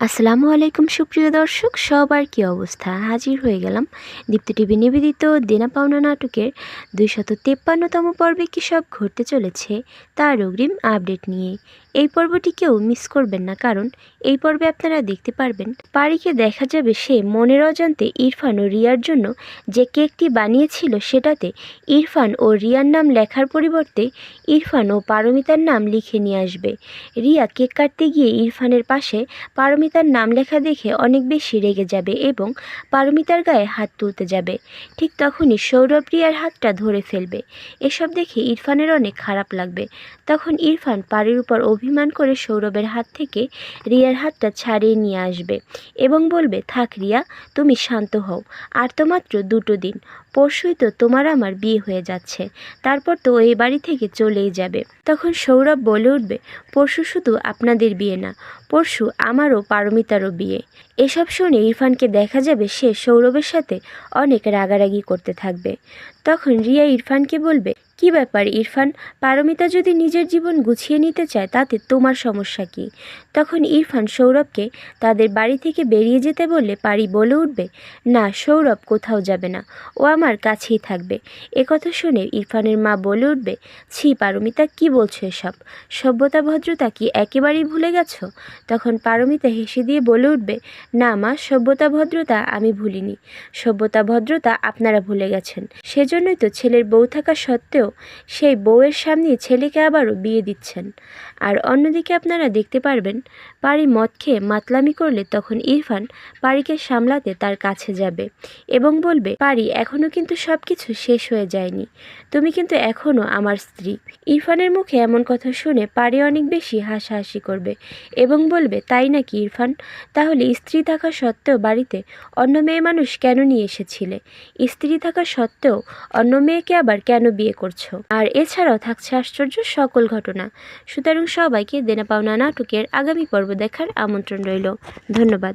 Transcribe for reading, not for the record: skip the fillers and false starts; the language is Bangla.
আসসালামু আলাইকুম সুপ্রিয় দর্শক, সবার কি অবস্থা? হাজির হয়ে গেলাম দীপ্ত টিভি নিবেদিত দেনা পাওনা নাটকের 253তম পর্বে কী সব ঘটতে চলেছে তার অগ্রিম আপডেট নিয়ে। এই পর্বটি কেউ মিস করবেন না, কারণ এই পর্বে আপনারা দেখতে পারবেন পারিকে দেখা যাবে সে মনের অজান্তে ইরফান ও রিয়ার জন্য যে কেকটি বানিয়েছিল সেটাতে ইরফান ও রিয়ার নাম লেখার পরিবর্তে ইরফান ও পারমিতার নাম লিখে নিয়ে আসবে। রিয়া কেক কাটতে গিয়ে ইরফানের পাশে পারমিতার নাম লেখা দেখে অনেক বেশি রেগে যাবে এবং পারমিতার গায়ে হাত তুলতে যাবে। ঠিক তখনই সৌরভ রিয়ার হাতটা ধরে ফেলবে। এসব দেখে ইরফানের অনেক খারাপ লাগবে। তখন ইরফান পারির উপর অভিমান করে সৌরভের হাত থেকে রিয়ার হাতটা ছাড়িয়ে নিয়ে আসবে এবং বলবে, থাক রিয়া, তুমি শান্ত হও, আর তো মাত্র 2 দিন, পরশুই তো তোমার আমার বিয়ে হয়ে যাচ্ছে, তারপর তো এই বাড়ি থেকে চলেই যাবে। তখন সৌরভ বলে উঠবে, পরশু শুধু আপনাদের বিয়ে না, পরশু আমারও পারমিতারও বিয়ে। এসব শুনে ইরফানকে দেখা যাবে সে সৌরভের সাথে অনেক রাগারাগি করতে থাকবে। তখন রিয়া ইরফানকে বলবে, কি ব্যাপার ইরফান, পারমিতা যদি নিজের জীবন গুছিয়ে নিতে চায় তাতে তোমার সমস্যা কি? তখন ইরফান সৌরভকে তাদের বাড়ি থেকে বেরিয়ে যেতে বললে পারি বলে উঠবে, না, সৌরভ কোথাও যাবে না, ও আমার কাছেই থাকবে। একথা শুনে ইরফানের মা বলে উঠবে, ছি পারমিতা, কি বলছো এসব? সভ্যতা ভদ্রতা কি একেবারেই ভুলে গেছো? তখন পারমিতা হেসে দিয়ে বলে উঠবে, না মা, সভ্যতা ভদ্রতা আমি ভুলিনি, সভ্যতা ভদ্রতা আপনারা ভুলে গেছেন। সেজন্যই তো ছেলের বউ থাকা সত্ত্বেও সেই বউয়ের সামনে ছেলেকে আবারও বিয়ে দিচ্ছেন। আর অন্যদিকে আপনারা দেখতে পারবেন পারি মদ খেয়ে মাতলামি করলে তখন ইরফান পারিকে সামলাতে তার কাছে যাবে এবং বলবে, পারি, এখনও কিন্তু সব কিছু শেষ হয়ে যায়নি, তুমি কিন্তু এখনও আমার স্ত্রী। ইরফানের মুখে এমন কথা শুনে পারি অনেক বেশি হাসাহাসি করবে এবং বলবে, তাই নাকি ইরফান, তাহলে স্ত্রী থাকা সত্ত্বেও বাড়িতে অন্য মেয়ে মানুষ কেন নিয়ে এসেছিলে? স্ত্রী থাকা সত্ত্বেও অন্য মেয়েকে আবার কেন বিয়ে করছো? আর এছাড়াও থাকছে আশ্চর্য সকল ঘটনা। সুতরাং সবাইকে দেনা পাওনা নাটকের আগামী পর্ব দেখার আমন্ত্রণ রইল। ধন্যবাদ।